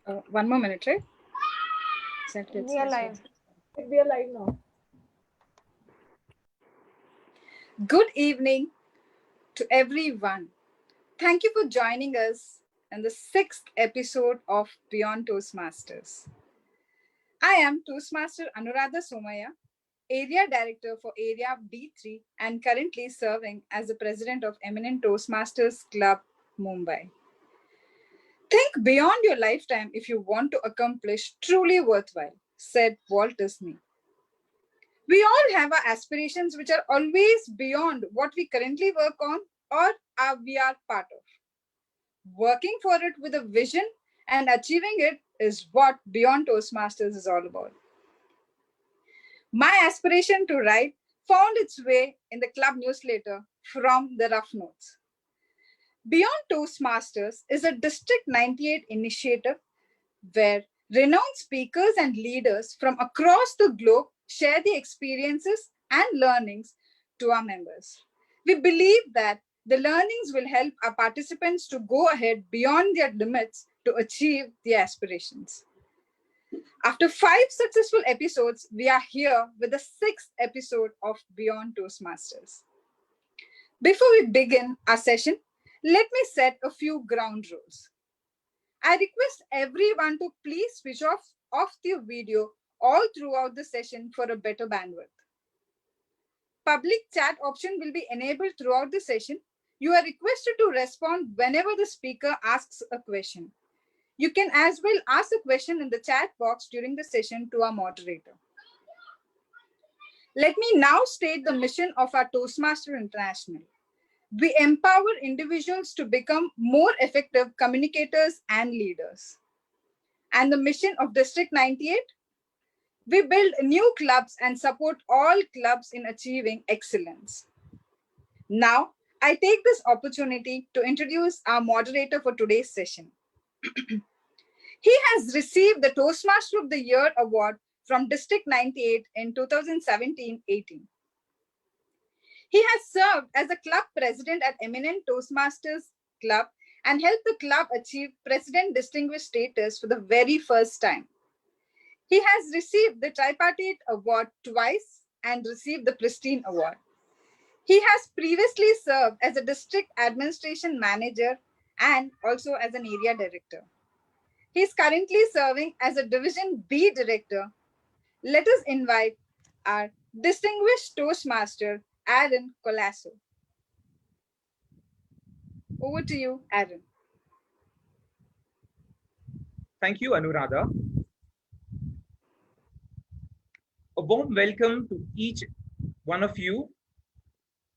One more minute, right? We are live. We are live now. Good evening to everyone. Thank you for joining us in the 6th episode of Beyond Toastmasters. I am Toastmaster Anuradha Somaya, Area Director for Area B3 and currently serving as the President of Eminent Toastmasters Club, Mumbai. Think beyond your lifetime if you want to accomplish truly worthwhile, said Walt Disney. We all have our aspirations which are always beyond what we currently work on or we are part of. Working for it with a vision and achieving it is what Beyond Toastmasters is all about. My aspiration to write found its way in the club newsletter from the Rough Notes. Beyond Toastmasters is a District 98 initiative where renowned speakers and leaders from across the globe share the experiences and learnings to our members. We believe that the learnings will help our participants to go ahead beyond their limits to achieve their aspirations. After 5 successful episodes, we are here with the 6th episode of Beyond Toastmasters. Before we begin our session, let me set a few ground rules. I request everyone to please switch off the video all throughout the session for a better bandwidth. Public chat option will be enabled throughout the session. You are requested to respond whenever the speaker asks a question. You can as well ask a question in the chat box during the session to our moderator. Let me now state the mission of our Toastmaster International. We empower individuals to become more effective communicators and leaders. And the mission of District 98? We build new clubs and support all clubs in achieving excellence. Now, I take this opportunity to introduce our moderator for today's session. He has received the Toastmaster of the Year award from District 98 in 2017-18. He has served as a club president at Eminent Toastmasters Club and helped the club achieve President Distinguished status for the very first time. He has received the Tripartite Award twice and received the Pristine Award. He has previously served as a district administration manager and also as an area director. He is currently serving as a Division B director. Let us invite our distinguished Toastmaster, Aaron Colaco. Over to you, Aaron. Thank you, Anuradha. A warm welcome to each one of you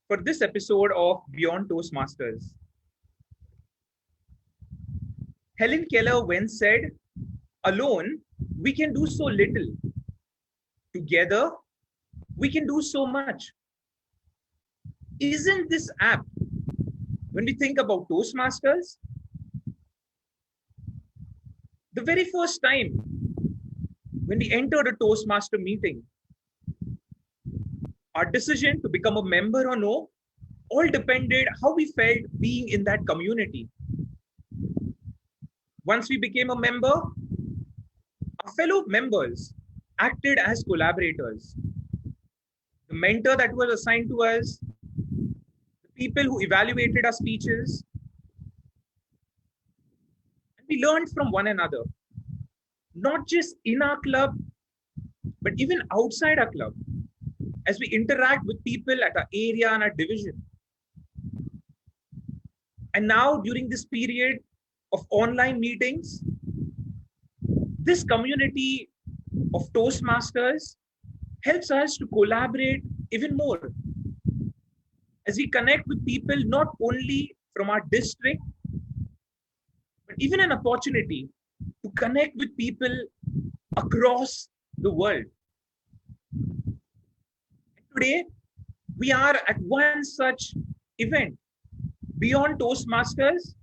for this episode of Beyond Toastmasters. Helen Keller once said, "Alone, we can do so little. Together, we can do so much." Isn't this apt when we think about Toastmasters? The very first time when we entered a Toastmaster meeting, our decision to become a member or no all depended how we felt being in that community. Once we became a member, our fellow members acted as collaborators. The mentor that was assigned to us, the people who evaluated our speeches, and we learned from one another, not just in our club, but even outside our club, as we interact with people at our area and our division. And now, during this period of online meetings, this community of Toastmasters helps us to collaborate even more as we connect with people not only from our district, but even an opportunity to connect with people across the world. Today, we are at one such event, Beyond Toastmasters,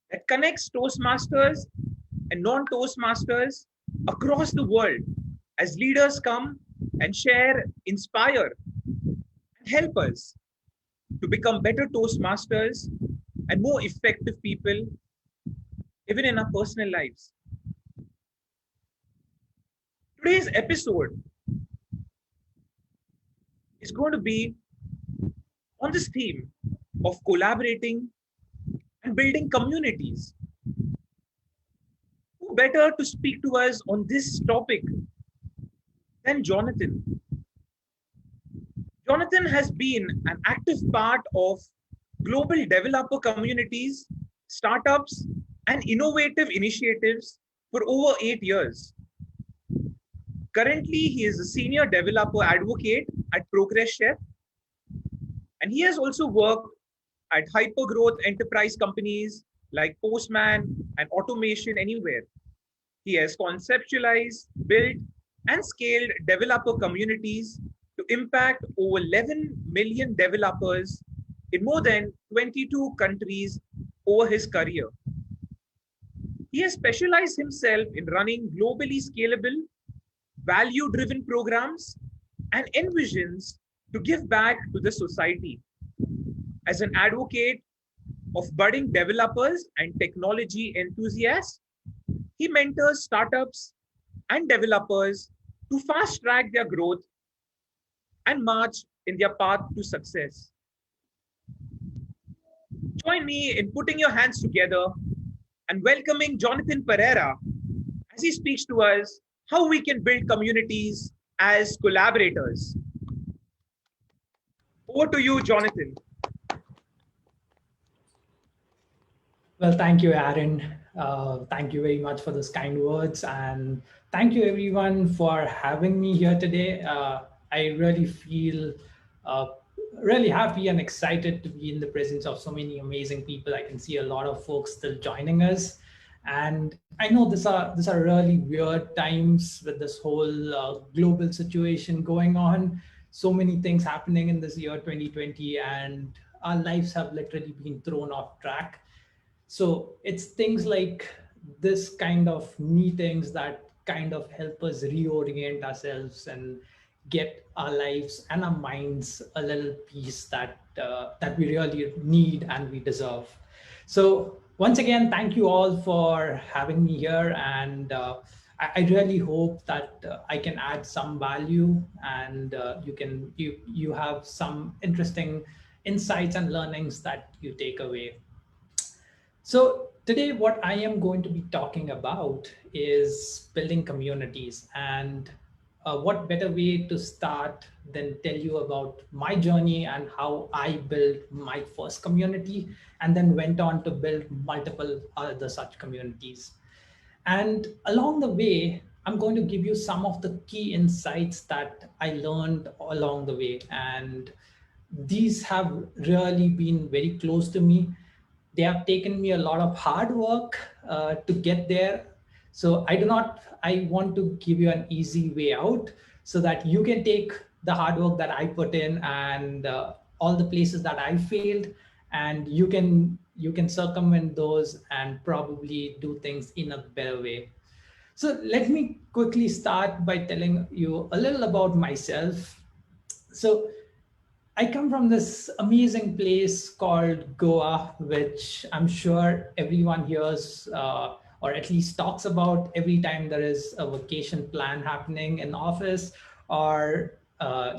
that connects Toastmasters and non-Toastmasters across the world as leaders come and share, inspire, and help us to become better Toastmasters and more effective people even in our personal lives. Today's episode is going to be on this theme of collaborating and building communities. Who better to speak to us on this topic than Jonathan? Jonathan has been an active part of global developer communities, startups, and innovative initiatives for over 8 years. Currently, he is a senior developer advocate at Progress Chef, and he has also worked at hyper-growth enterprise companies like Postman and Automation Anywhere. He has conceptualized, built, and scaled developer communities to impact over 11 million developers in more than 22 countries over his career. He has specialized himself in running globally scalable, value driven programs and envisions to give back to the society. As an advocate of budding developers and technology enthusiasts, he mentors startups and developers to fast track their growth and march in their path to success. Join me in putting your hands together and welcoming Jonathan Pereira as he speaks to us how we can build communities as collaborators. Over to you, Jonathan. Well, thank you, Aaron. Thank you very much for those kind words. And thank you, everyone, for having me here today. I really feel uh, really happy and excited to be in the presence of so many amazing people. I can see a lot of folks still joining us. And I know these are really weird times with this whole global situation going on. So many things happening in this year 2020, and our lives have literally been thrown off track. So it's things like this kind of meetings that kind of help us reorient ourselves and get our lives and our minds a little peace that we really need and we deserve. So once again, thank you all for having me here, and I really hope that I can add some value, and you have some interesting insights and learnings that you take away. So today, what I am going to be talking about is building communities. And what better way to start than tell you about my journey and how I built my first community and then went on to build multiple other such communities. And along the way, I'm going to give you some of the key insights that I learned along the way. And these have really been very close to me. They have taken me a lot of hard work to get there. So I want to give you an easy way out so that you can take the hard work that I put in and all the places that I failed, and you can circumvent those and probably do things in a better way. So let me quickly start by telling you a little about myself. So I come from this amazing place called Goa, which I'm sure everyone hears or at least talks about every time there is a vacation plan happening in office, or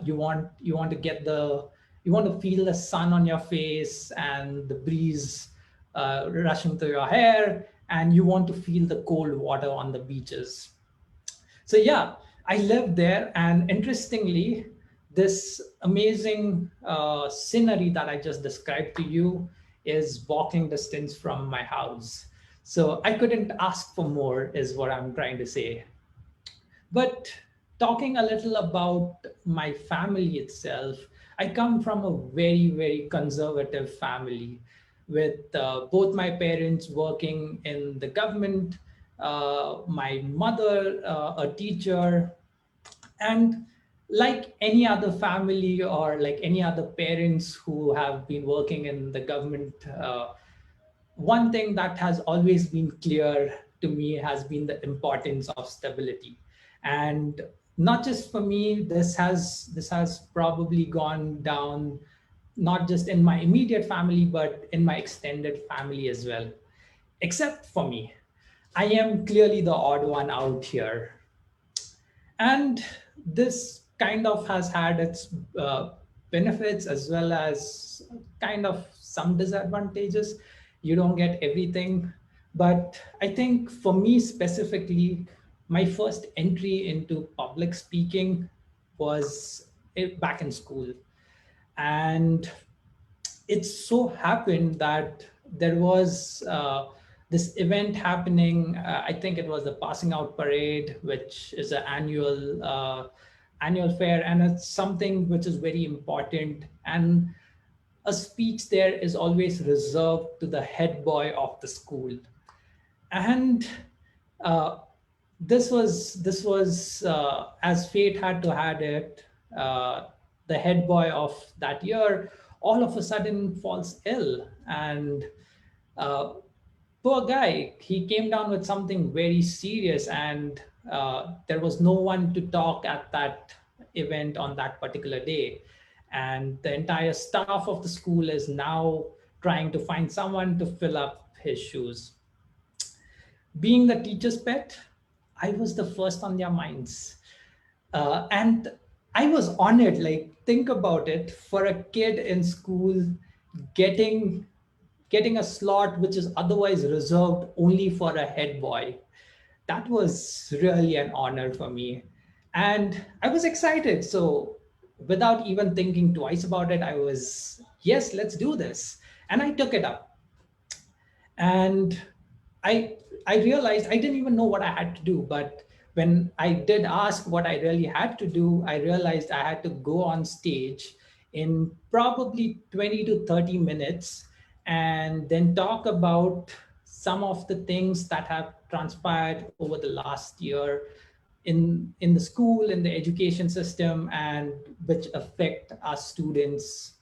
you want to you want to feel the sun on your face and the breeze rushing through your hair, and you want to feel the cold water on the beaches. So yeah, I lived there, and interestingly, this amazing scenery that I just described to you is walking distance from my house. So I couldn't ask for more, is what I'm trying to say. But talking a little about my family itself, I come from a very, very conservative family with both my parents working in the government, my mother, a teacher, and like any other family or like any other parents who have been working in the government, one thing that has always been clear to me has been the importance of stability. And not just for me, this has probably gone down not just in my immediate family but in my extended family as well. except for me. I am clearly the odd one out here. And this kind of has had its benefits as well as kind of some disadvantages. You don't get everything. But I think for me specifically, my first entry into public speaking was back in school. And it so happened that there was this event happening. I think it was the passing out parade, which is an annual fair, and it's something which is very important. And a speech there is always reserved to the head boy of the school. And uh, this was as fate had to had it. The head boy of that year all of a sudden falls ill, and uh, poor guy, he came down with something very serious, and there was no one to talk at that event on that particular day. And the entire staff of the school is now trying to find someone to fill up his shoes. Being the teacher's pet, I was the first on their minds. And I was honored. Like, think about it, for a kid in school getting getting a slot which is otherwise reserved only for a head boy. That was really an honor for me. And I was excited. So without even thinking twice about it, I was, yes, let's do this. And I took it up. And i I realized I didn't even know what I had to do. But when I did ask what I really had to do, I realized I had to go on stage in probably 20 to 30 minutes and then talk about some of the things that have transpired over the last year in the school, in the education system, and which affect our students.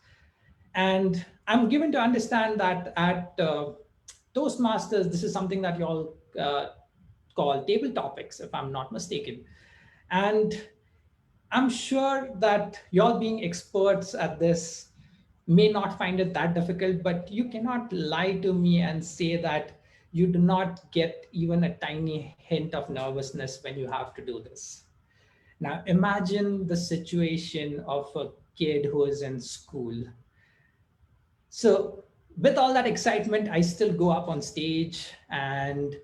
And I'm given to understand that at Toastmasters, this is something that you all call table topics, if I'm not mistaken. And I'm sure that y'all being experts at this may not find it that difficult, but you cannot lie to me and say that you do not get even a tiny hint of nervousness when you have to do this. Now, imagine the situation of a kid who is in school. So, with all that excitement, I still go up on stage and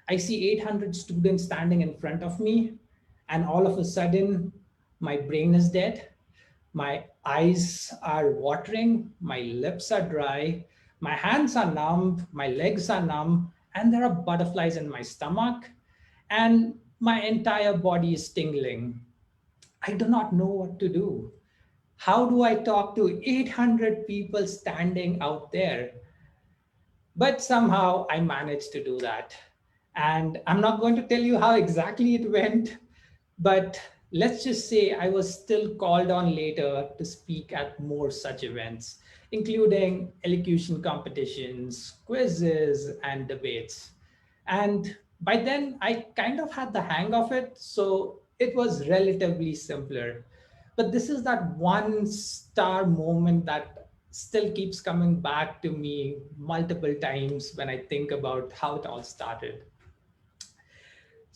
I see 800 students standing in front of me. And all of a sudden, my brain is dead. My eyes are watering. My lips are dry. My hands are numb. My legs are numb. And there are butterflies in my stomach. And my entire body is tingling. I do not know what to do. How do I talk to 800 people standing out there? But somehow I managed to do that. And I'm not going to tell you how exactly it went, but let's just say I was still called on later to speak at more such events, including elocution competitions, quizzes, and debates. And by then, I kind of had the hang of it, so it was relatively simpler. But this is that one star moment that still keeps coming back to me multiple times when I think about how it all started.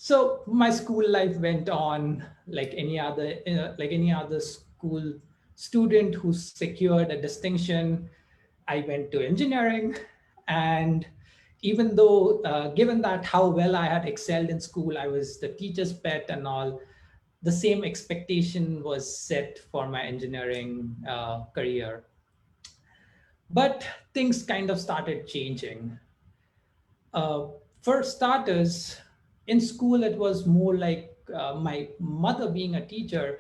So my school life went on like any other school student who secured a distinction. I went to engineering, and even though given that how well I had excelled in school, I was the teacher's pet and all, the same expectation was set for my engineering career. But things kind of started changing. Uh, for starters, in school, it was more like my mother being a teacher.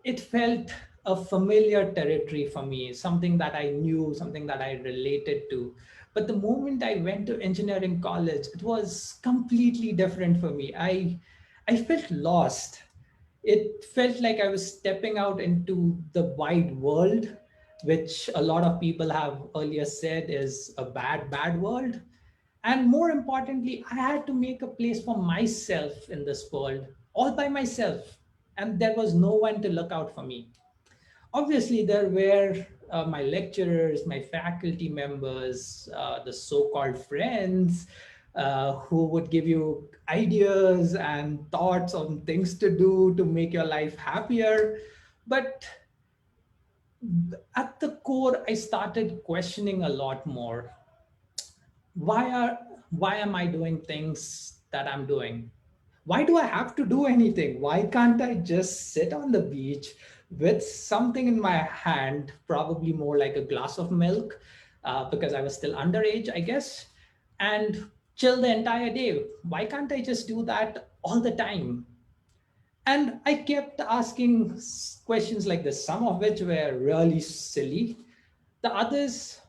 It felt a familiar territory for me, something that I knew, something that I related to. But the moment I went to engineering college, it was completely different for me. I felt lost. It felt like I was stepping out into the wide world, which a lot of people have earlier said is a bad world. And more importantly, I had to make a place for myself in this world all by myself. And there was no one to look out for me. Obviously, there were my lecturers, my faculty members, the so-called friends who would give you ideas and thoughts on things to do to make your life happier. But at the core, I started questioning a lot more. why are why am I doing things that I'm doing? Why do I have to do anything? Why can't I just sit on the beach with something in my hand, probably more like a glass of milk, because I was still underage, I guess, and chill the entire day? Why can't I just do that all the time? And I kept asking questions like this, some of which were really silly. The others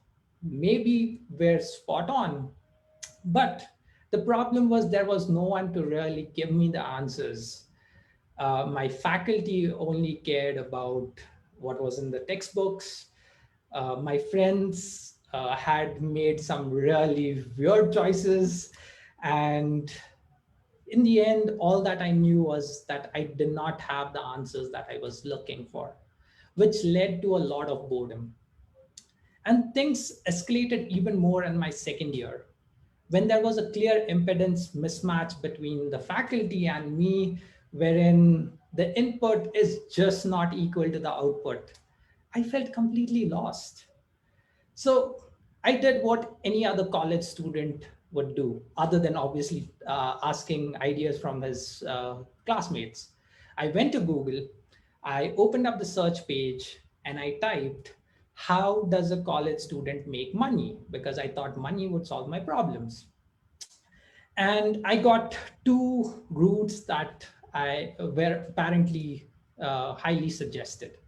maybe were spot on. But the problem was there was no one to really give me the answers. My faculty only cared about what was in the textbooks. My friends had made some really weird choices. And in the end, all that I knew was that I did not have the answers that I was looking for, which led to a lot of boredom. And things escalated even more in my second year when there was a clear impedance mismatch between the faculty and me, wherein the input is just not equal to the output. I felt completely lost. So I did what any other college student would do, other than obviously asking ideas from his classmates. I went to Google, I opened up the search page, and I typed, "How does a college student make money?" Because I thought money would solve my problems. And I got two routes that I were apparently highly suggested.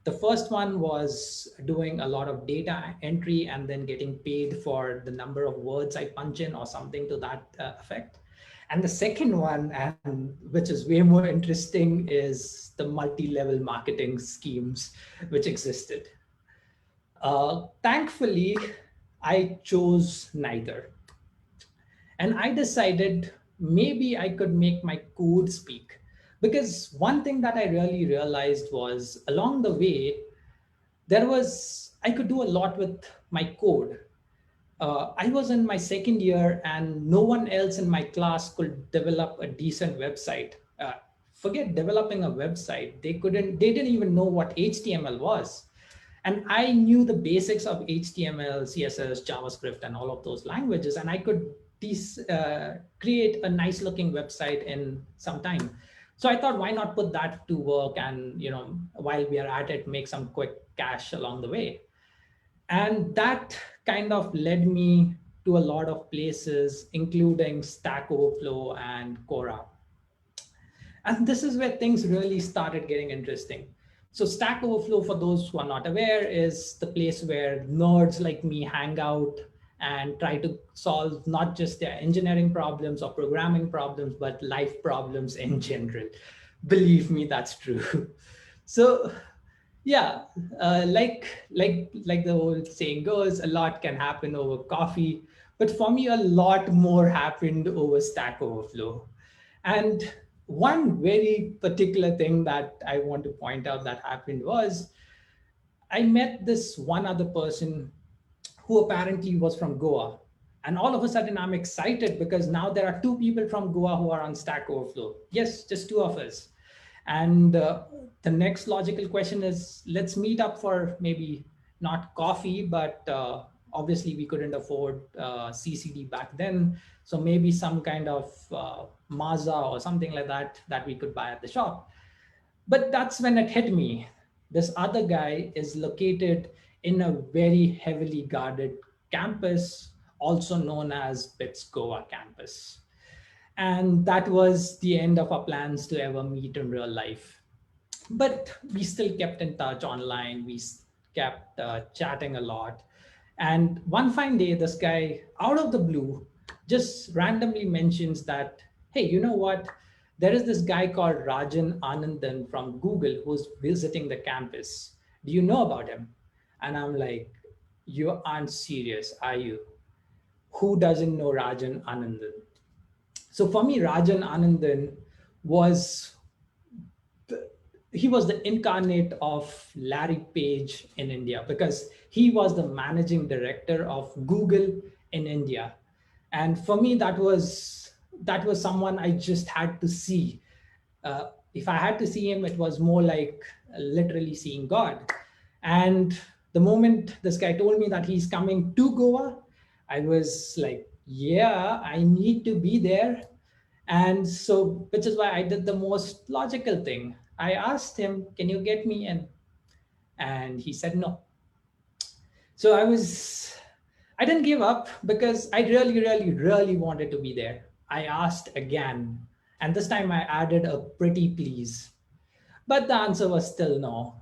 The first one was doing a lot of data entry and then getting paid for the number of words I punch in or something to that effect. And the second one, and which is way more interesting, is the multi-level marketing schemes which existed. Thankfully, I chose neither. And I decided maybe I could make my code speak. Because one thing that I really realized was along the way, I could do a lot with my code. I was in my second year and no one else in my class could develop a decent website. Forget developing a website. They didn't even know what HTML was. And I knew the basics of HTML, CSS, JavaScript, and all of those languages. And I could create a nice looking website in some time. So I thought, why not put that to work and, while we are at it, make some quick cash along the way. And that kind of led me to a lot of places, including Stack Overflow and Quora. And this is where things really started getting interesting. So Stack Overflow, for those who are not aware, is the place where nerds like me hang out and try to solve not just their engineering problems or programming problems, but life problems in general. Believe me, that's true. So yeah, like the old saying goes, a lot can happen over coffee, but for me, a lot more happened over Stack Overflow. And one very particular thing that I want to point out that happened was I met this one other person who apparently was from Goa. And all of a sudden, I'm excited because now there are two people from Goa who are on Stack Overflow. Yes, just two of us. And the next logical question is, let's meet up for maybe not coffee, but obviously we couldn't afford CCD back then. So maybe some kind of Mazda or something like that we could buy at the shop. But that's when it hit me. This other guy is located in a very heavily guarded campus, also known as BITS Goa campus. And that was the end of our plans to ever meet in real life. But we still kept in touch online. We kept chatting a lot. And one fine day, this guy, out of the blue, just randomly mentions that, hey, you know what? There is this guy called Rajan Anandan from Google who's visiting the campus. Do you know about him? And I'm like, you aren't serious, are you? Who doesn't know Rajan Anandan? So for me, Rajan Anandan was he was the incarnate of Larry Page in India, because he was the managing director of Google in India. And for me, that was someone I just had to see. If I had to see him, it was more like literally seeing God. And the moment this guy told me that he's coming to Goa, I was like, yeah, I need to be there. And so, which is why I did the most logical thing. I asked him, can you get me in? And he said no. So I didn't give up, because I really, really, really wanted to be there. I asked again, and this time I added a pretty please. But the answer was still no.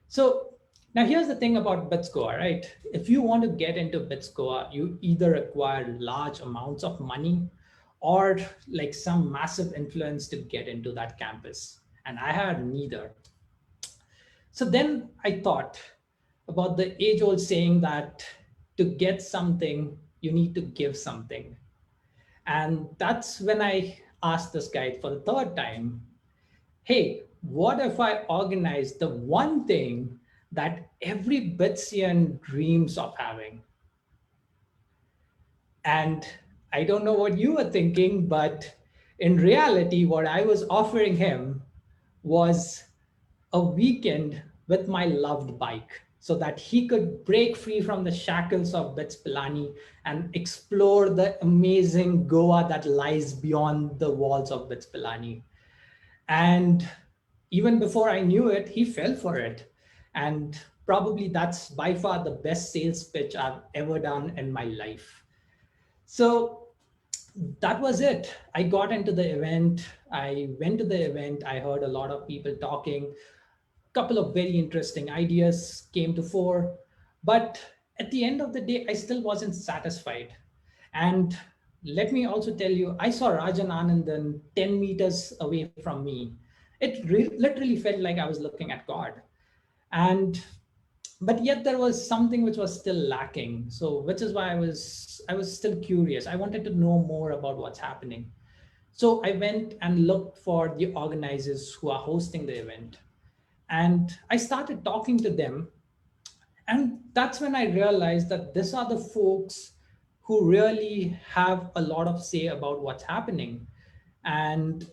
So now here's the thing about BitScore, right? If you want to get into BitScore, you either require large amounts of money or like some massive influence to get into that campus. And I had neither. So then I thought about the age old saying that to get something, you need to give something. And that's when I asked this guy for the third time, hey, what if I organize the one thing that every Bitsian dreams of having? And I don't know what you were thinking, but in reality, what I was offering him was a weekend with my loved bike, so that he could break free from the shackles of Bits Pilani and explore the amazing Goa that lies beyond the walls of Bits Pilani. And even before I knew it, he fell for it. And probably that's by far the best sales pitch I've ever done in my life. So that was it. I got into the event. I went to the event. I heard a lot of people talking. A couple of very interesting ideas came to fore. But at the end of the day, I still wasn't satisfied. And let me also tell you, I saw Rajan Anandan 10 meters away from me. It literally felt like I was looking at God. And but yet there was something which was still lacking. So which is why I was still curious. I wanted to know more about what's happening. So I went and looked for the organizers who are hosting the event. And I started talking to them, and that's when I realized that these are the folks who really have a lot of say about what's happening. And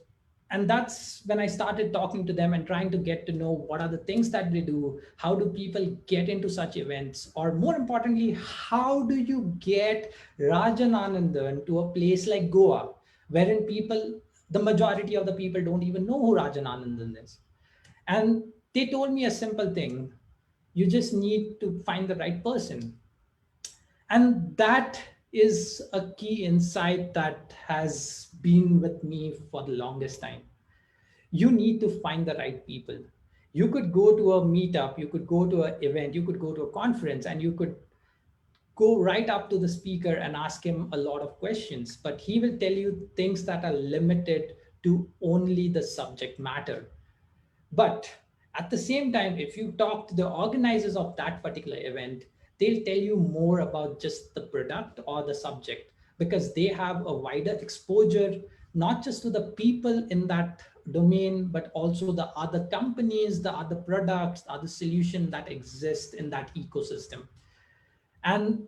and that's when I started talking to them and trying to get to know what are the things that they do, how do people get into such events, or more importantly, how do you get Rajan Anandan to a place like Goa, wherein people, the majority of the people don't even know who Rajan Anandan is. And they told me a simple thing: you just need to find the right person. And that is a key insight that has been with me for the longest time. You need to find the right people. You could go to a meetup, you could go to an event, you could go to a conference, and you could go right up to the speaker and ask him a lot of questions, but he will tell you things that are limited to only the subject matter. But at the same time, if you talk to the organizers of that particular event, they'll tell you more about just the product or the subject, because they have a wider exposure, not just to the people in that domain, but also the other companies, the other products, the other solution that exist in that ecosystem. And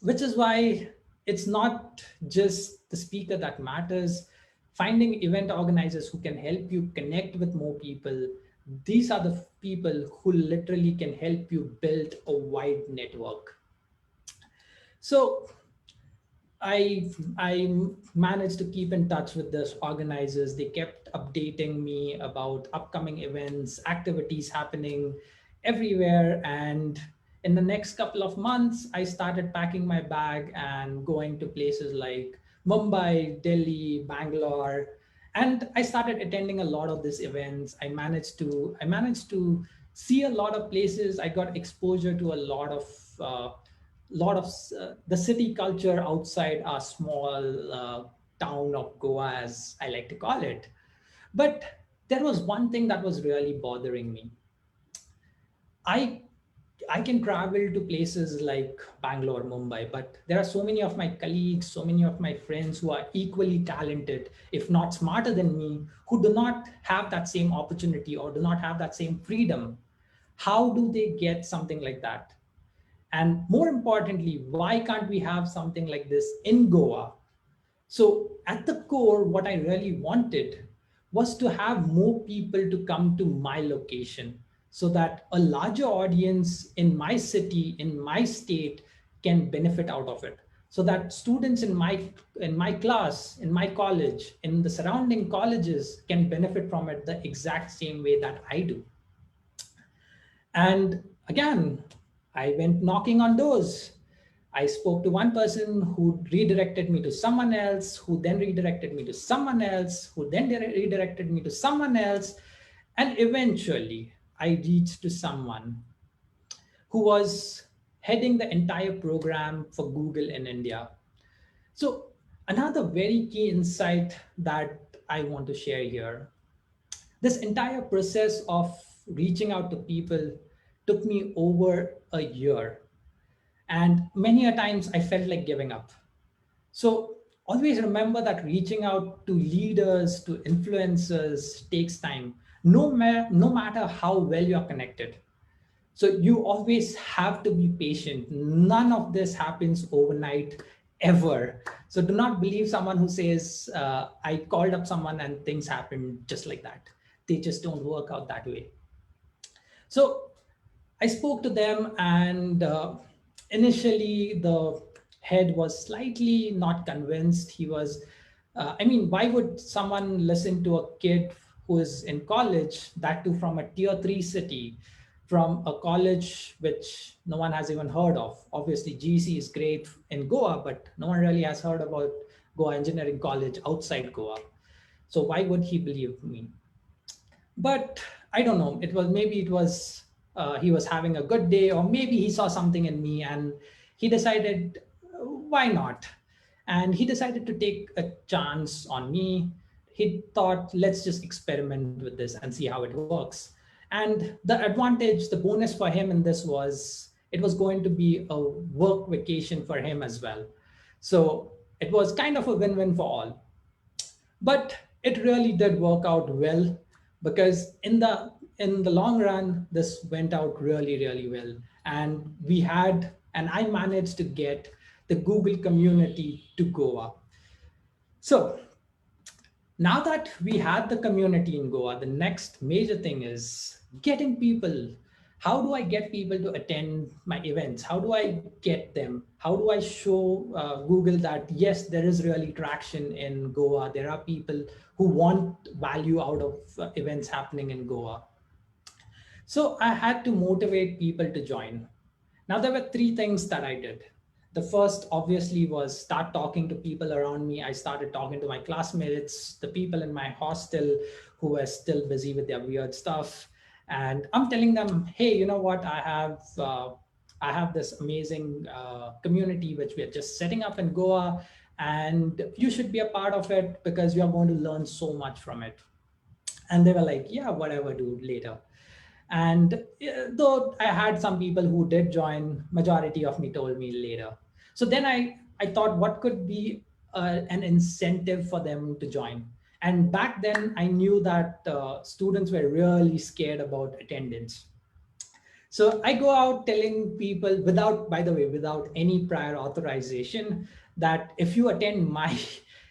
which is why it's not just the speaker that matters. Finding event organizers who can help you connect with more people, these are the people who literally can help you build a wide network. So I managed to keep in touch with those organizers. They kept updating me about upcoming events, activities happening everywhere. And in the next couple of months, I started packing my bag and going to places like Mumbai, Delhi, Bangalore. And I started attending a lot of these events. I managed to see a lot of places. I got exposure to a lot of the city culture outside our small town of Goa, as I like to call it. But there was one thing that was really bothering me. I I can travel to places like Bangalore, Mumbai, but there are so many of my colleagues, so many of my friends who are equally talented, if not smarter than me, who do not have that same opportunity or do not have that same freedom. How do they get something like that? And more importantly, why can't we have something like this in Goa? So, at the core, what I really wanted was to have more people to come to my location so that a larger audience in my city, in my state, can benefit out of it. So that students in my class, in my college, in the surrounding colleges can benefit from it the exact same way that I do. And again, I went knocking on doors. I spoke to one person who redirected me to someone else, who then redirected me to someone else, who then redirected me to someone else. And eventually, I reached to someone who was heading the entire program for Google in India. So, another very key insight that I want to share here, this entire process of reaching out to people took me over a year. And many a times I felt like giving up. So always remember that reaching out to leaders, to influencers takes time, no matter how well you're connected. So you always have to be patient. None of this happens overnight ever. So do not believe someone who says, I called up someone and things happen just like that. They just don't work out that way. So I spoke to them, and initially the head was slightly not convinced. He was, I mean, why would someone listen to a kid who is in college, that too from a tier three city, from a college which no one has even heard of? Obviously, GC is great in Goa, but no one really has heard about Goa Engineering College outside Goa. So why would he believe me? But I don't know, it was maybe it was he was having a good day, or maybe he saw something in me and he decided, why not? And he decided to take a chance on me. He thought, let's just experiment with this and see how it works. And the advantage, the bonus for him in this was it was going to be a work vacation for him as well. So it was kind of a win-win for all. But it really did work out well, because in the long run this went out really well, and we had and I managed to get the Google community to Goa. So now that we had the community in Goa, the next major thing is getting people. How do I get people to attend my events? How do I get them? How do I show Google that yes, there is really traction in Goa? There are people who want value out of events happening in Goa. So I had to motivate people to join. Now, there were three things that I did. The first, obviously, was start talking to people around me. I started talking to my classmates, the people in my hostel who were still busy with their weird stuff. And I'm telling them, hey, you know what? I have this amazing community which we are just setting up in Goa, and you should be a part of it because you're going to learn so much from it. And they were like, yeah, whatever, dude, later. And though I had some people who did join, majority of me told me later. So then I thought, what could be an incentive for them to join? And back then I knew that students were really scared about attendance. So I go out telling people, without, by the way, without any prior authorization, that if you attend my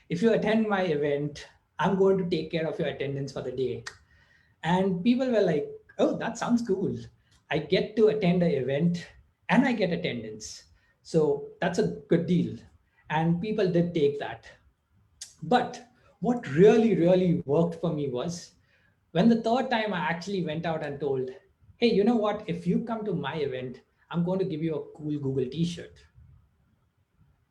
if you attend my event, I'm going to take care of your attendance for the day. And people were like, oh, that sounds cool. I get to attend an event and I get attendance. So that's a good deal. And people did take that. But what really worked for me was when the third time I actually went out and told, hey, you know what? If you come to my event, I'm going to give you a cool Google t shirt.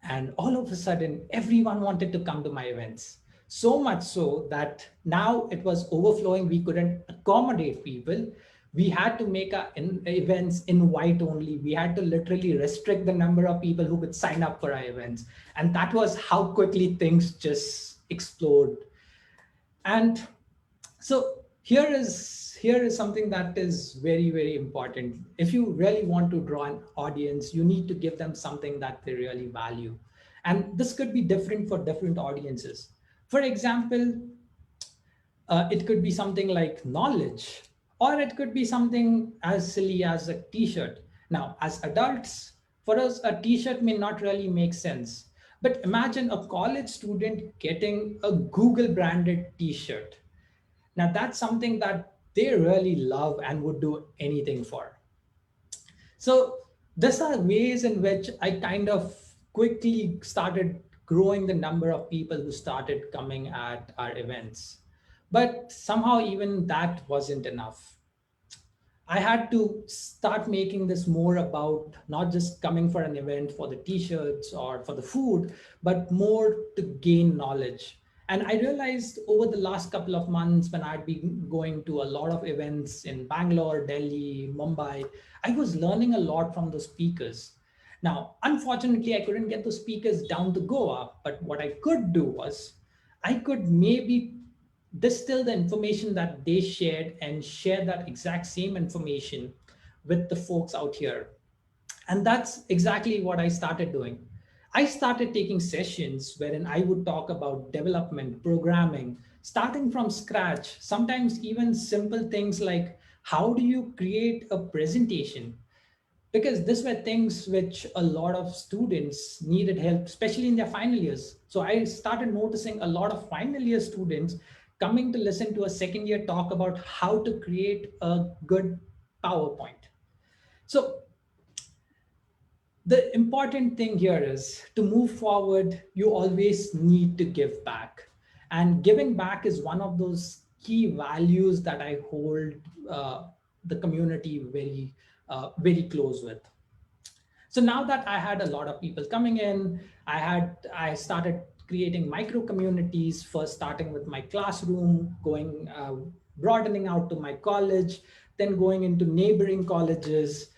And all of a sudden, everyone wanted to come to my events. So much so that now it was overflowing. We couldn't accommodate people. We had to make our events invite only. We had to literally restrict the number of people who could sign up for our events. And that was how quickly things just explode. And so here is something that is very, very important. If you really want to draw an audience, you need to give them something that they really value. And this could be different for different audiences. For example, it could be something like knowledge, or it could be something as silly as a t-shirt. Now, as adults, for us, a t-shirt may not really make sense. But imagine a college student getting a Google branded t-shirt. Now, that's something that they really love and would do anything for. So these are ways in which I kind of quickly started growing the number of people who started coming at our events. But somehow even that wasn't enough. I had to start making this more about not just coming for an event for the t-shirts or for the food, but more to gain knowledge. And I realized over the last couple of months when I'd been going to a lot of events in Bangalore, Delhi, Mumbai, I was learning a lot from the speakers. Now, unfortunately, I couldn't get the speakers down to Goa, but what I could do was I could maybe distill the information that they shared and share that exact same information with the folks out here. And that's exactly what I started doing. I started taking sessions wherein I would talk about development, programming, starting from scratch, sometimes even simple things like how do you create a presentation? Because these were things which a lot of students needed help, especially in their final years. So I started noticing a lot of final year students coming to listen to a second year talk about how to create a good PowerPoint. So the important thing here is to move forward, you always need to give back. And giving back is one of those key values that I hold the community very close with. So now that I had a lot of people coming in, I started creating micro communities, first starting with my classroom, going broadening out to my college, then going into neighboring colleges.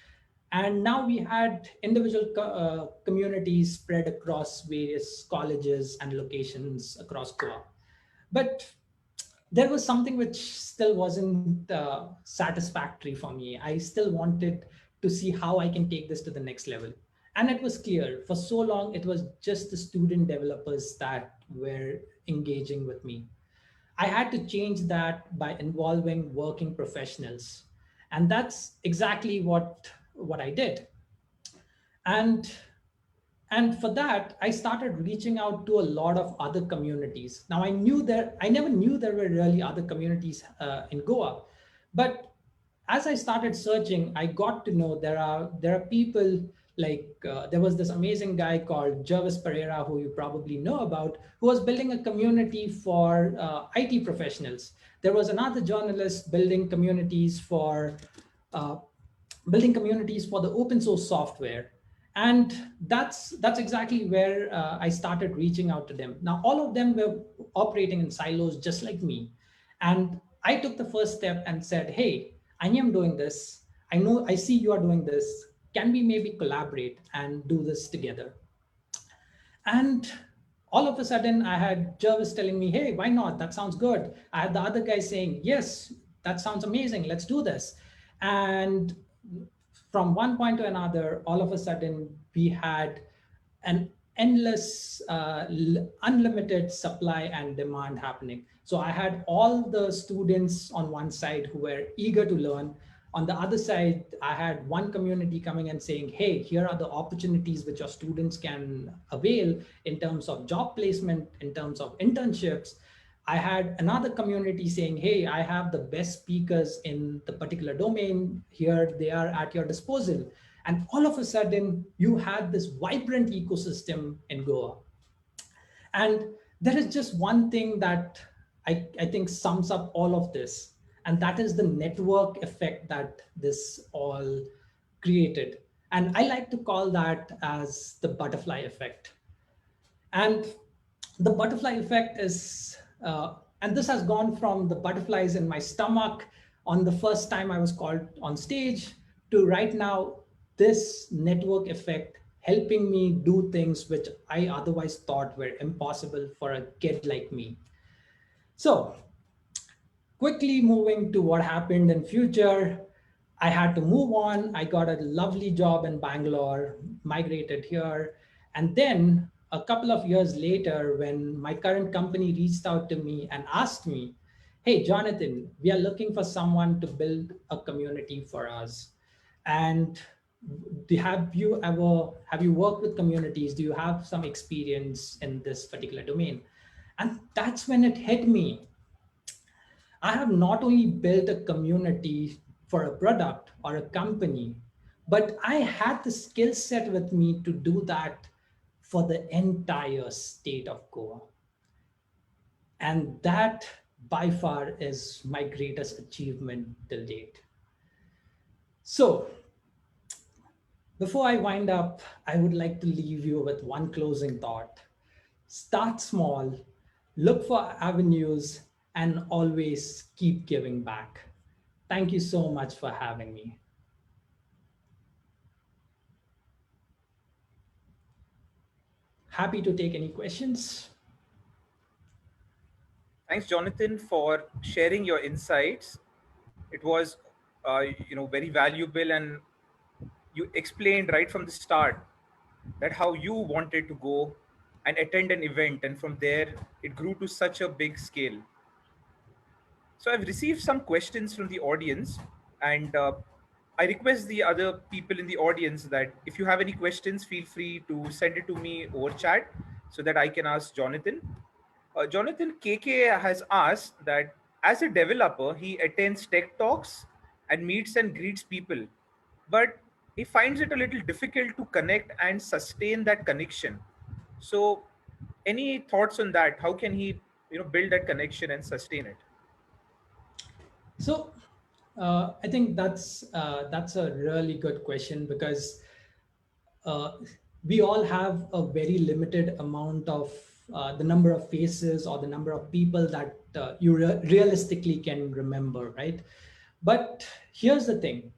And now we had individual communities spread across various colleges and locations across Goa. But there was something which still wasn't satisfactory for me. I still wanted to see how I can take this to the next level. And it was clear for so long, it was just the student developers that were engaging with me. I had to change that by involving working professionals. And that's exactly what I did. And and for that I started reaching out to a lot of other communities. Now I never knew there were really other communities in Goa, but as I started searching, I got to know there are people like there was this amazing guy called Jonathan Pereira, who you probably know about, who was building a community for IT professionals. There was another journalist uh, building communities for the open source software. And that's exactly where I started reaching out to them. Now all of them were operating in silos just like me, and I took the first step and said, hey, I am doing this, I see you are doing this, can we maybe collaborate and do this together? And all of a sudden, I had Jervis telling me, hey, why not? That sounds good. I had the other guy saying, yes, that sounds amazing. Let's do this. And from one point to another, all of a sudden, we had an endless, unlimited supply and demand happening. So I had all the students on one side who were eager to learn. On the other side, I had one community coming and saying, hey, here are the opportunities which your students can avail in terms of job placement, in terms of internships. I had another community saying, hey, I have the best speakers in the particular domain. Here they are at your disposal. And all of a sudden, you had this vibrant ecosystem in Goa. And there is just one thing that I think sums up all of this, and that is the network effect that this all created. And I like to call that as the butterfly effect. And the butterfly effect is, and this has gone from the butterflies in my stomach on the first time I was called on stage to right now, this network effect helping me do things which I otherwise thought were impossible for a kid like me. So quickly moving to what happened in future, I had to move on. I got a lovely job in Bangalore, migrated here. And then a couple of years later, when my current company reached out to me and asked me, hey, Jonathan, we are looking for someone to build a community for us. And have you worked with communities? Do you have some experience in this particular domain? And that's when it hit me. I have not only built a community for a product or a company, but I had the skill set with me to do that for the entire state of Goa. And that by far is my greatest achievement till date. So, before I wind up, I would like to leave you with one closing thought. Start small, look for avenues, and always keep giving back. Thank you so much for having me. Happy to take any questions. Thanks, Jonathan, for sharing your insights. It was, very valuable, and you explained right from the start that how you wanted to go and attend an event, and from there it grew to such a big scale. So I've received some questions from the audience, and I request the other people in the audience that if you have any questions, feel free to send it to me over chat so that I can ask Jonathan. Jonathan KK has asked that as a developer, he attends tech talks and meets and greets people, but he finds it a little difficult to connect and sustain that connection. So, any thoughts on that? How can he, build that connection and sustain it? So I think that's a really good question because uh, we all have a very limited amount of the number of faces or the number of people that you realistically can remember, right? But here's the thing: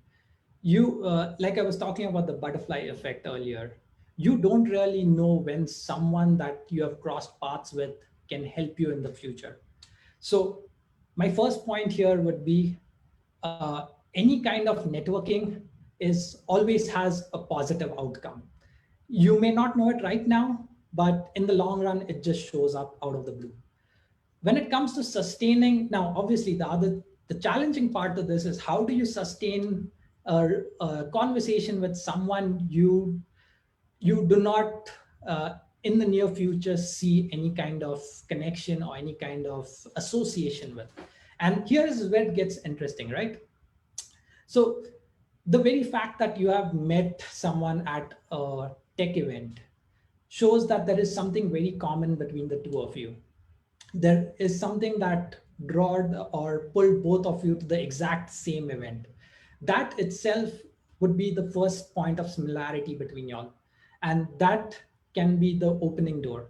you like I was talking about the butterfly effect earlier. You don't really know when someone that you have crossed paths with can help you in the future. So my first point here would be any kind of networking is always has a positive outcome. You may not know it right now, but in the long run, it just shows up out of the blue. When it comes to sustaining, now obviously the challenging part of this is how do you sustain a conversation with someone you do not in the near future see any kind of connection or any kind of association with. And here is where it gets interesting, right? So the very fact that you have met someone at a tech event shows that there is something very common between the two of you. There is something that drawed or pulled both of you to the exact same event. That itself would be the first point of similarity between y'all. And that can be the opening door.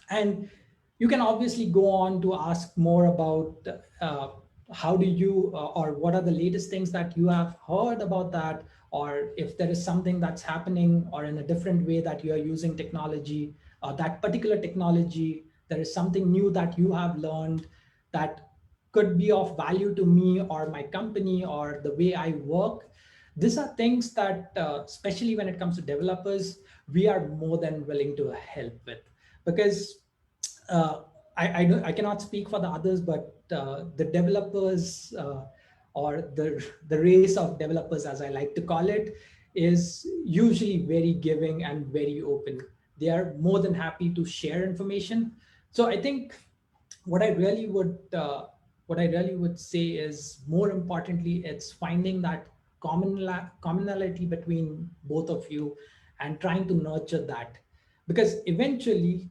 And you can obviously go on to ask more about how do you or what are the latest things that you have heard about that, or if there is something that's happening or in a different way that you are using technology, that particular technology, there is something new that you have learned that could be of value to me or my company or the way I work. These are things that, especially when it comes to developers, we are more than willing to help with because uh, I cannot speak for the others, but the developers or the race of developers, as I like to call it, is usually very giving and very open. They are more than happy to share information. So I think what I really would what I really would say is more importantly, it's finding that commonality between both of you and trying to nurture that, because eventually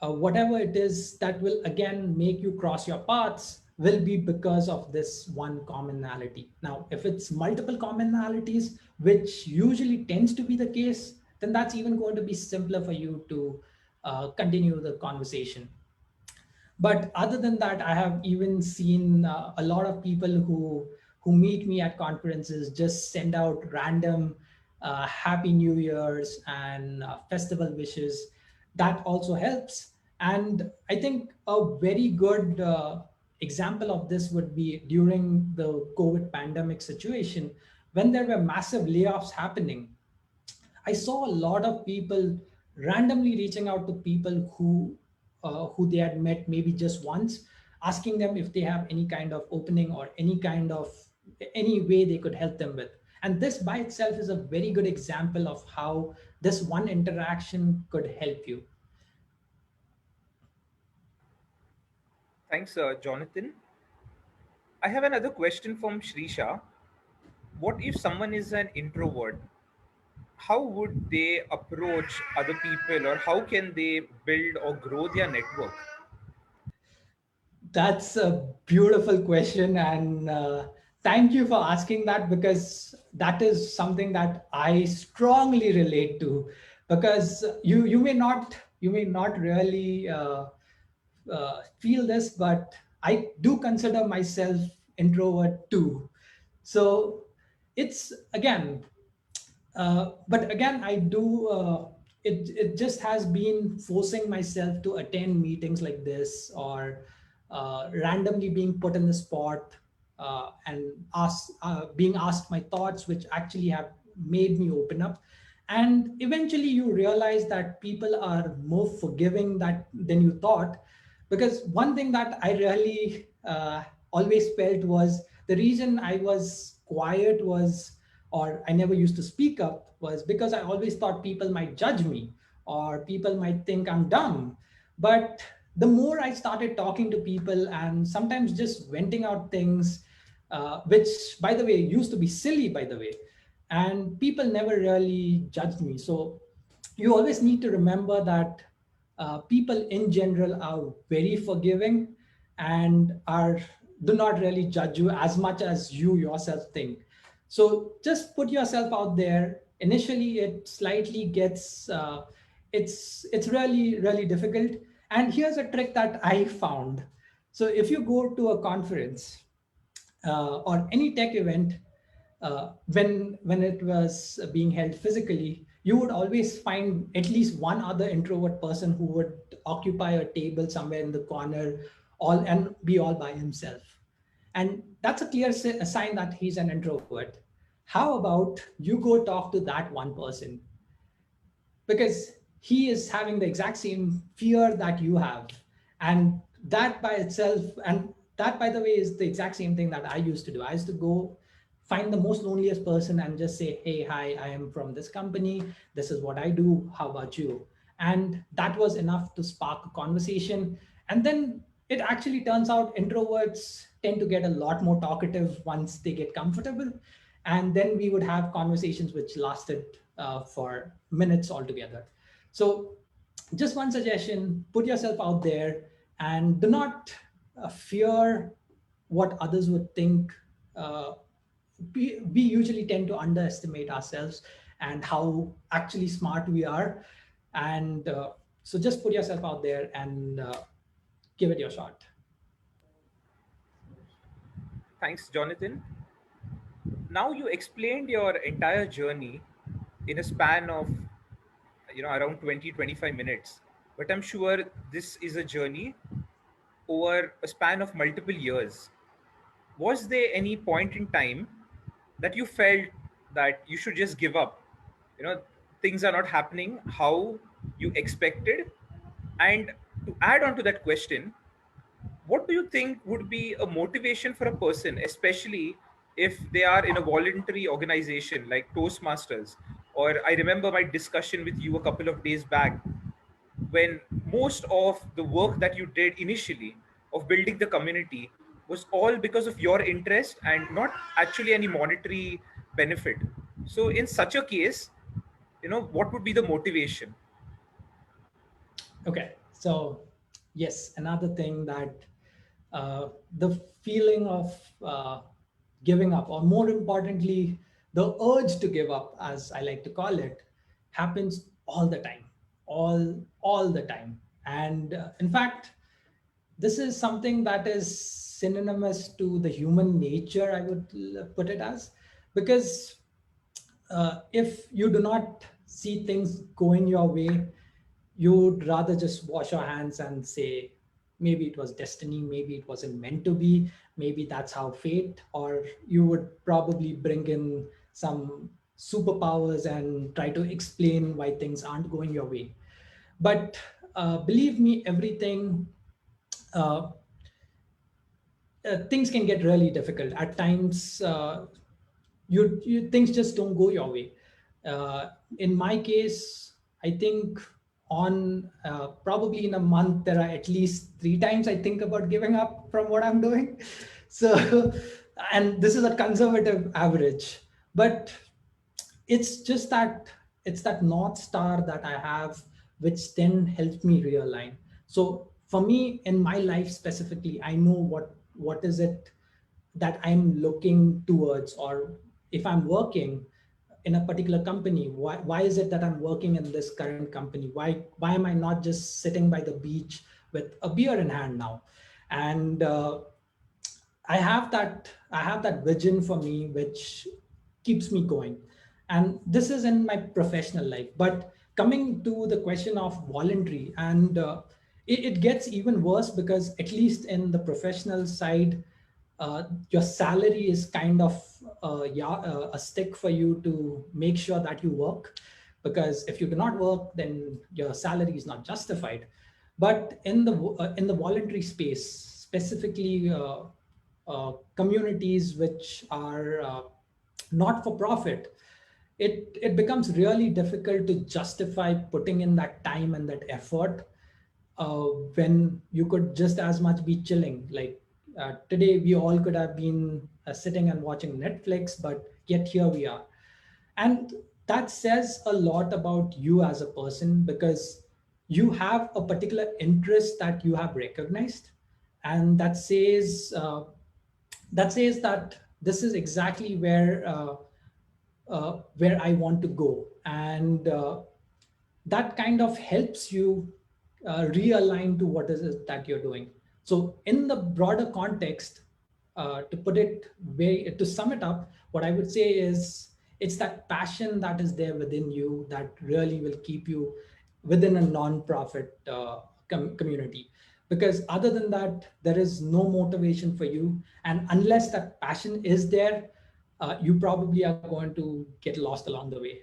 whatever it is that will again make you cross your paths will be because of this one commonality. Now, if it's multiple commonalities, which usually tends to be the case, then that's even going to be simpler for you to continue the conversation. But other than that, I have even seen a lot of people who meet me at conferences just send out random happy new years and festival wishes. That also helps. And I think a very good example of this would be during the COVID pandemic situation, when there were massive layoffs happening. I saw a lot of people randomly reaching out to people who they had met maybe just once, asking them if they have any kind of opening or any way they could help them with. And this by itself is a very good example of how this one interaction could help you. Thanks, Jonathan. I have another question from Shrisha. What if someone is an introvert? How would they approach other people, or how can they build or grow their network? That's a beautiful question, and thank you for asking that, because that is something that I strongly relate to. Because you may not really feel this, but I do consider myself introvert too. So it's again but again, I do. It just has been forcing myself to attend meetings like this, or randomly being put in the spot, and being asked my thoughts, which actually have made me open up. And eventually, you realize that people are more forgiving than you thought. Because one thing that I really always felt was the reason I was quiet was, or I never used to speak up, was because I always thought people might judge me or people might think I'm dumb. But the more I started talking to people and sometimes just venting out things, which, by the way, used to be silly, by the way, and people never really judged me. So you always need to remember that people in general are very forgiving and are do not really judge you as much as you yourself think. So just put yourself out there. Initially it slightly gets it's really difficult. And here's a trick that I found. So if you go to a conference or any tech event, when it was being held physically, you would always find at least one other introvert person who would occupy a table somewhere in the corner, all by himself. And that's a clear a sign that he's an introvert. How about you go talk to that one person, because he is having the exact same fear that you have. And that by itself, and that, by the way, is the exact same thing that I used to do. I used to go find the most loneliest person and just say, hey, hi, I am from this company, this is what I do, how about you? And that was enough to spark a conversation. And then it actually turns out introverts tend to get a lot more talkative once they get comfortable. And then we would have conversations which lasted for minutes altogether. So just one suggestion: put yourself out there and do not fear what others would think. We usually tend to underestimate ourselves and how actually smart we are. And so just put yourself out there and give it your shot. Thanks, Jonathan. Now you explained your entire journey in a span of around 20-25 minutes, but I'm sure this is a journey over a span of multiple years. Was there any point in time that you felt that you should just give up? You know, things are not happening how you expected. And to add on to that question, what do you think would be a motivation for a person, especially if they are in a voluntary organization like Toastmasters? Or I remember my discussion with you a couple of days back, when most of the work that you did initially of building the community was all because of your interest and not actually any monetary benefit. So in such a case, what would be the motivation? Okay, so yes, another thing that the feeling of giving up, or more importantly, the urge to give up, as I like to call it, happens all the time, all the time. And in fact, this is something that is synonymous to the human nature, I would put it as. Because if you do not see things going your way, you'd rather just wash your hands and say, maybe it was destiny, maybe it wasn't meant to be, maybe that's how fate, or you would probably bring in some superpowers and try to explain why things aren't going your way. But believe me, everything uh, things can get really difficult at times. You things just don't go your way. In my case, I think on probably in a month there are at least 3 times I think about giving up from what I'm doing. So, and this is a conservative average, but it's just that it's that north star that I have, which then helps me realign. So for me in my life specifically, I know what is it that I'm looking towards, or if I'm working in a particular company, why is it that I'm working in this current company? Why am I not just sitting by the beach with a beer in hand now? And I have that vision for me which keeps me going. And this is in my professional life. But coming to the question of voluntary, and it gets even worse, because at least in the professional side, your salary is kind of a stick for you to make sure that you work, because if you do not work, then your salary is not justified. But in the voluntary space, specifically communities which are not for profit, it becomes really difficult to justify putting in that time and that effort when you could just as much be chilling. Like today, we all could have been sitting and watching Netflix, but yet here we are. And that says a lot about you as a person, because you have a particular interest that you have recognized, and that says that this is exactly where I want to go. And that kind of helps you realign to what is it that you're doing. So, in the broader context, to sum it up, what I would say is it's that passion that is there within you that really will keep you within a non-profit community. Because other than that, there is no motivation for you, and unless that passion is there, you probably are going to get lost along the way.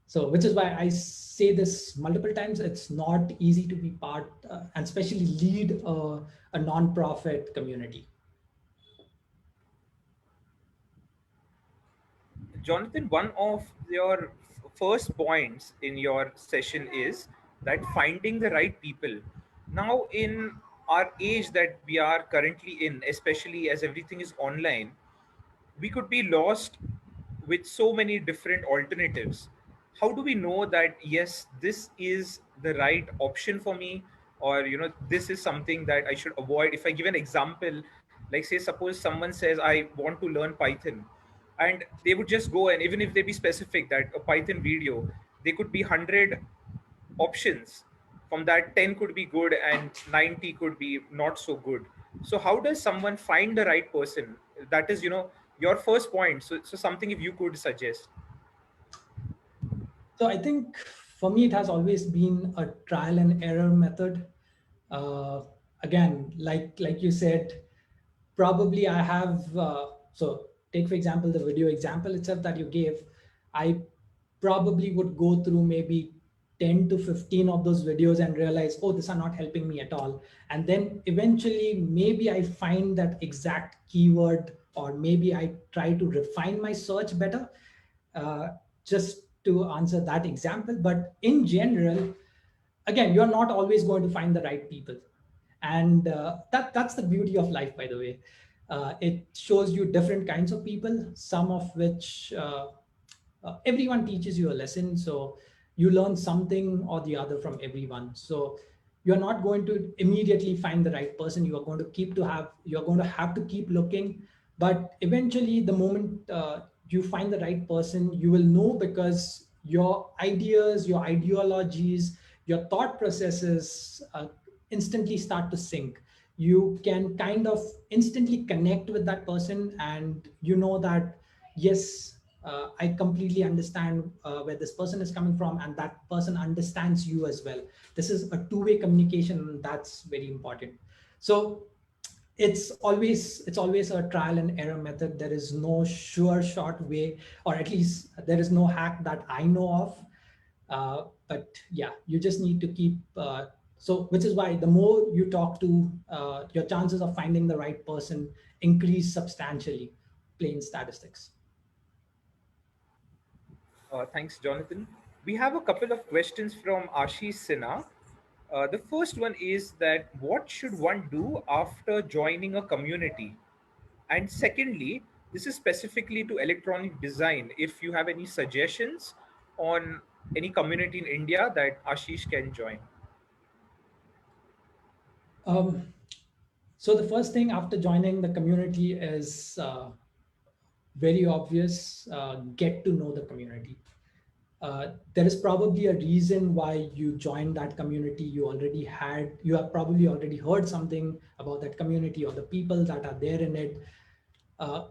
So, which is why I say this multiple times, it's not easy to be part and especially lead a non-profit community. Jonathan, one of your first points in your session is that finding the right people. Now, in our age that we are currently in, especially as everything is online, we could be lost with so many different alternatives. How do we know that yes, this is the right option for me, or this is something that I should avoid? If I give an example, like say suppose someone says I want to learn Python, and they would just go, and even if they be specific that a Python video, they could be 100 options. From that, 10 could be good and 90 could be not so good. So how does someone find the right person? That is your first point. So something if you could suggest. So I think for me, it has always been a trial and error method. Uh, Again, like you said, probably I have. So take for example the video example itself that you gave. I probably would go through maybe 10 to 15 of those videos and realize, oh, these are not helping me at all. And then eventually, maybe I find that exact keyword, or maybe I try to refine my search better. Uh, just to answer that example. But in general, again, you're not always going to find the right people, and that's the beauty of life, by the way. It shows you different kinds of people, some of which everyone teaches you a lesson. So you learn something or the other from everyone. So you're not going to immediately find the right person. You're going to have to keep looking. But eventually, the moment you find the right person, you will know, because your ideas, your ideologies, your thought processes instantly start to sync. You can kind of instantly connect with that person, and you know that yes, I completely understand where this person is coming from, and that person understands you as well. This is a two-way communication, and that's very important. So it's always a trial and error method. There is no sure short way, or at least there is no hack that I know of. But yeah, you just need to keep so which is why the more you talk to, your chances of finding the right person increase substantially. Plain statistics. Thanks, Jonathan. We have a couple of questions from Ashish Sinha. The first one is that what should one do after joining a community? And secondly, this is specifically to electronic design. If you have any suggestions on any community in India that Ashish can join. um, so the first thing after joining the community is very obvious. Get to know the community. There is probably a reason why you joined that community. You have probably already heard something about that community or the people that are there in it. uh,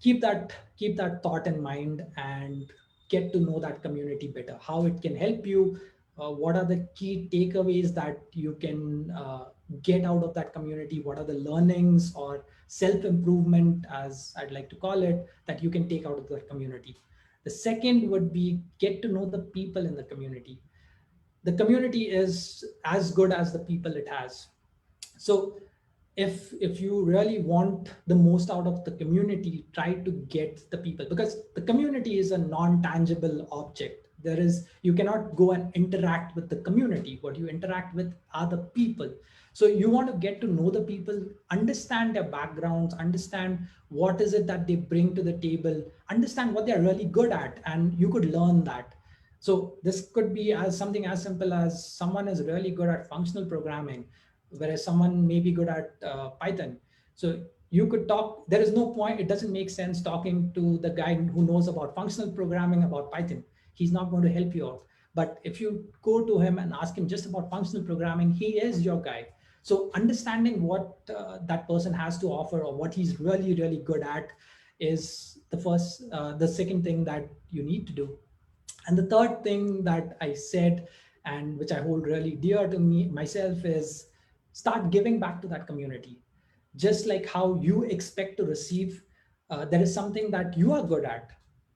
keep that thought in mind and get to know that community better, how it can help you, what are the key takeaways that you can get out of that community, what are the learnings or self improvement, as I'd like to call it, that you can take out of that community. The second would be get to know the people in the community. The community is as good as the people it has. So if you really want the most out of the community, try to get the people, because the community is a non-tangible object. There is You cannot go and interact with the community. What you interact with are the people. So you want to get to know the people, understand their backgrounds, understand what is it that they bring to the table, understand what they're really good at, and you could learn that. So this could be as something as simple as someone is really good at functional programming, whereas someone may be good at Python. So you could talk. There is no point. It doesn't make sense talking to the guy who knows about functional programming about Python. He's not going to help you out. But if you go to him and ask him just about functional programming, he is your guy. So understanding what that person has to offer or what he's really, really good at is the second thing that you need to do. And the third thing that I said, and which I hold really dear to me myself, is start giving back to that community. Just like how you expect to receive, there is something that you are good at.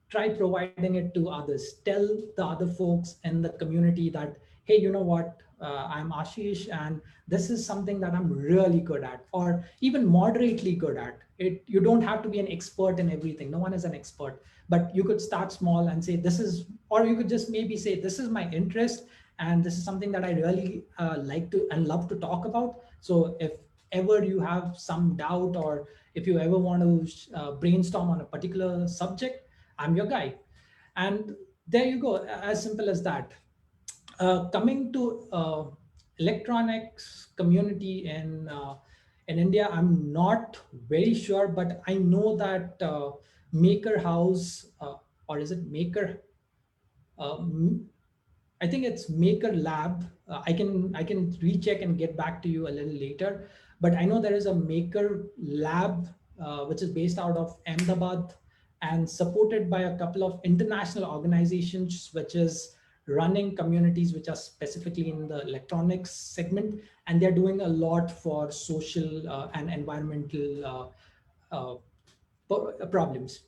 Try providing it to others. Tell the other folks in the community that, hey, you know what? I'm Ashish, and this is something that I'm really good at, or even moderately good at. You don't have to be an expert in everything. No one is an expert, but you could start small and say, this is, or you could just maybe say, this is my interest, and this is something that I really like to and love to talk about. So if ever you have some doubt, or if you ever want to brainstorm on a particular subject, I'm your guy. And there you go, as simple as that. Coming to electronics community in India, I'm not very sure, but I know that Maker House, or is it Maker? Um, I think it's Maker Lab. I can recheck and get back to you a little later. But I know there is a Maker Lab which is based out of Ahmedabad and supported by a couple of international organizations, which is running communities which are specifically in the electronics segment, and they're doing a lot for social and environmental problems.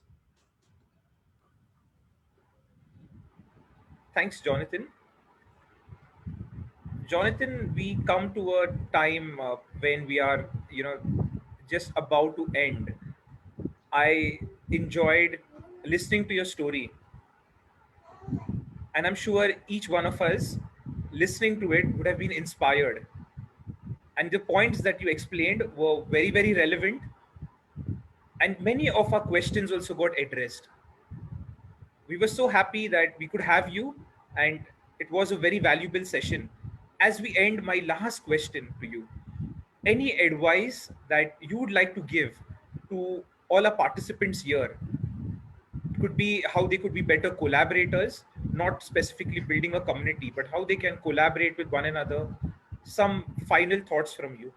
Thanks, Jonathan. Jonathan, we come to a time when we are, just about to end. I enjoyed listening to your story, and I'm sure each one of us listening to it would have been inspired. And the points that you explained were very, very relevant, and many of our questions also got addressed. We were so happy that we could have you, and it was a very valuable session. As we end, my last question to you: any advice that you would like to give to all our participants here? It could be how they could be better collaborators, not specifically building a community, but how they can collaborate with one another. Some final thoughts from you.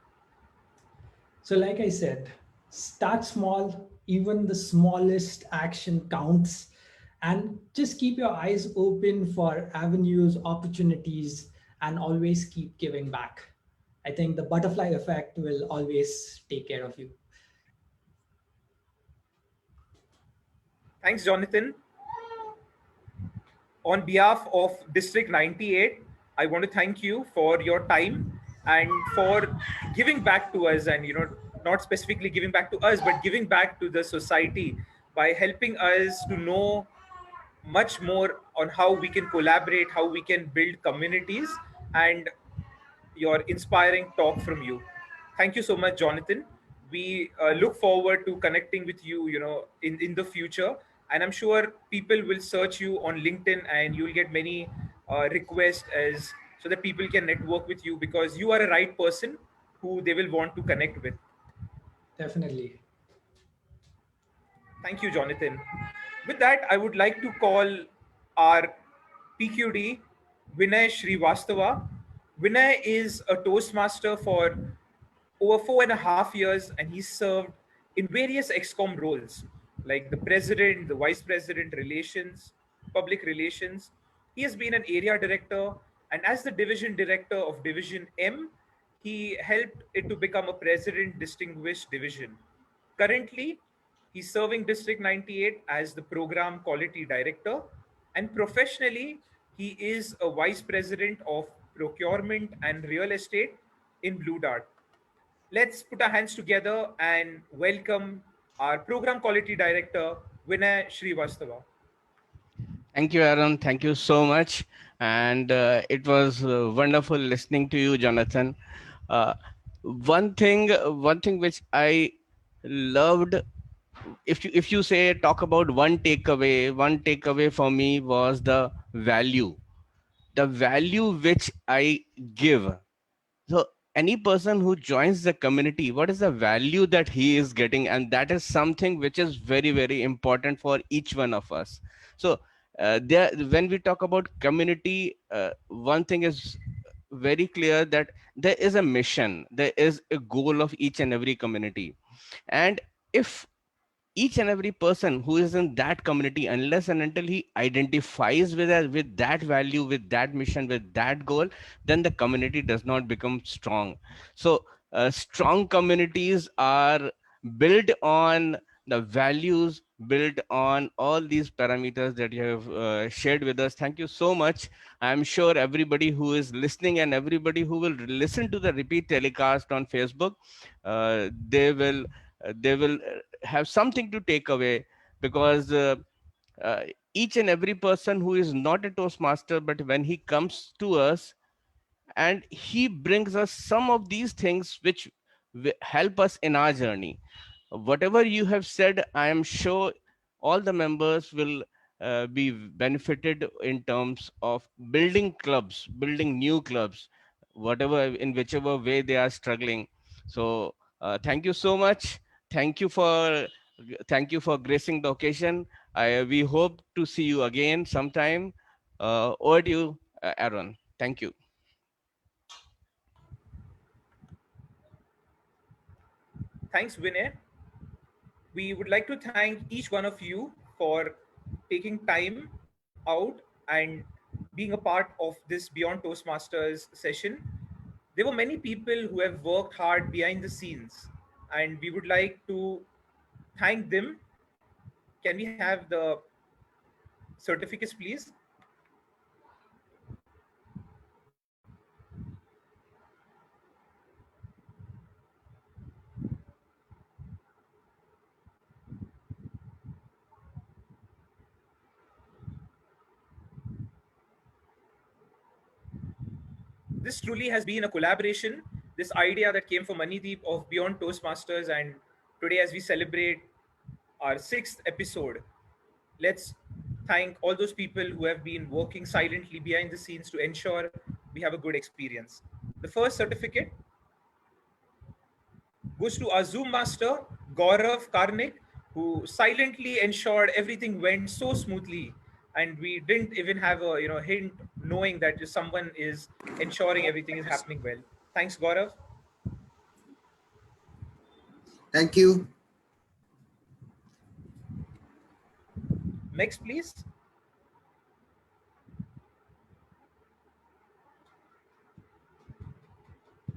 So, like I said, start small, even the smallest action counts, and just keep your eyes open for avenues, opportunities, and always keep giving back. I think the butterfly effect will always take care of you. Thanks, Jonathan. On behalf of District 98, I want to thank you for your time and for giving back to us, and not specifically giving back to us, but giving back to the society by helping us to know much more on how we can collaborate, how we can build communities, and your inspiring talk from you. Thank you so much, Jonathan. We look forward to connecting with you, in the future. And I'm sure people will search you on LinkedIn, and you'll get many requests as so that people can network with you, because you are a right person who they will want to connect with. Definitely. Thank you, Jonathan. With that, I would like to call our PQD, Vinay Srivastava. Vinay is a Toastmaster for over 4.5 years, and he served in various XCOM roles like the president, the vice president, relations, public relations. He has been an area director, and as the division director of Division M, he helped it to become a president distinguished division. Currently, he's serving District 98 as the program quality director, and professionally, he is a vice president of procurement and real estate in Blue Dart. Let's put our hands together and welcome our program quality director, Vinay Srivastava. Thank you, Aaron. Thank you so much. And it was wonderful listening to you, Jonathan. Uh, one thing which I loved, if you say talk about one takeaway for me was the value which I give. So any person who joins the community, what is the value that he is getting? And that is something which is very, very important for each one of us. So there, when we talk about community, one thing is very clear, that there is a mission, there is a goal of each and every community. And if each and every person who is in that community, unless and until he identifies with that value, with that mission, with that goal, then the community does not become strong. So strong communities are built on the values, built on all these parameters that you have shared with us. Thank you so much. I'm sure everybody who is listening and everybody who will listen to the repeat telecast on Facebook, they will have something to take away, because uh, each and every person who is not a Toastmaster, but when he comes to us and he brings us some of these things which help us in our journey, whatever you have said, I am sure all the members will be benefited in terms of building clubs, building new clubs, whatever, in whichever way they are struggling. So thank you so much. Thank you for thank you for gracing the occasion. We hope to see you again sometime. Over to you, Aaron. Thank you. Thanks, Vinay. We would like to thank each one of you for taking time out and being a part of this Beyond Toastmasters session. There were many people who have worked hard behind the scenes, and we would like to thank them. Can we have the certificates, please? This truly has been a collaboration. This idea that came from Manideep of Beyond Toastmasters, and today, as we celebrate our sixth episode, let's thank all those people who have been working silently behind the scenes to ensure we have a good experience. The first certificate goes to our Zoom master, Gaurav Karnik, who silently ensured everything went so smoothly, and we didn't even have a hint knowing that someone is ensuring everything is happening well. Thanks, Gaurav. Thank you. Next, please.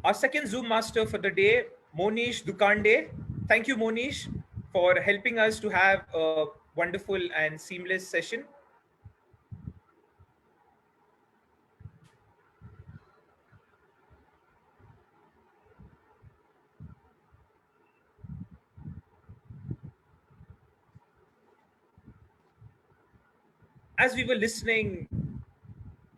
Our second Zoom master for the day, Monish Dukande. Thank you, Monish, for helping us to have a wonderful and seamless session. As we were listening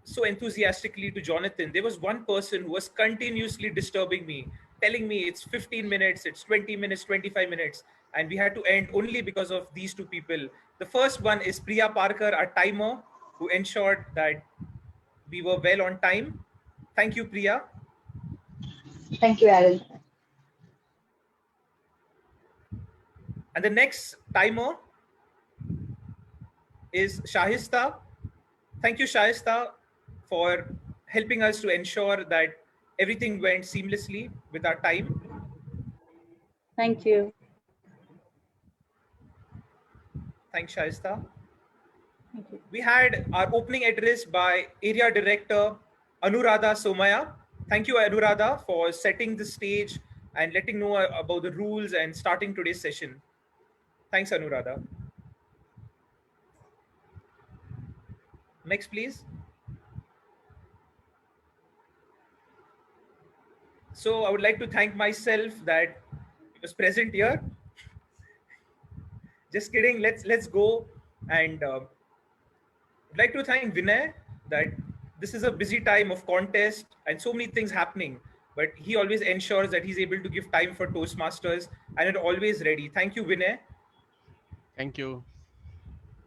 so enthusiastically to Jonathan, there was one person who was continuously disturbing me, telling me it's 15 minutes, it's 20 minutes, 25 minutes, and we had to end only because of these two people. The first one is Priya Parker, our timer, who ensured that we were well on time. Thank you, Priya. Thank you, Aaron. And the next timer is Shahista. Thank you, Shahista, for helping us to ensure that everything went seamlessly with our time. Thank you. Thanks, Shahista. Thank you. We had our opening address by Area Director Anuradha Somaya. Thank you, Anuradha, for setting the stage and letting know about the rules and starting today's session. Thanks, Anuradha. Next, please. So I would like to thank myself that I was present here. Just kidding. Let's go. And I'd like to thank Vinay that this is a busy time of contest and so many things happening, but he always ensures that he's able to give time for Toastmasters and are always ready. Thank you, Vinay. Thank you.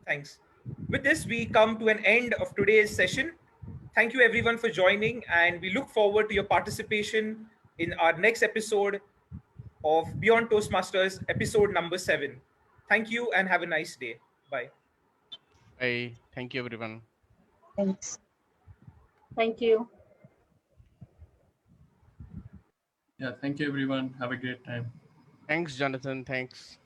Thanks. With this, we come to an end of today's session. Thank you, everyone, for joining, and we look forward to your participation in our next episode of Beyond Toastmasters, episode number 7. Thank you, and have a nice day. Bye. Bye. Thank you, everyone. Thanks. Thank you. Yeah, thank you everyone. Have a great time. Thanks, Jonathan. Thanks.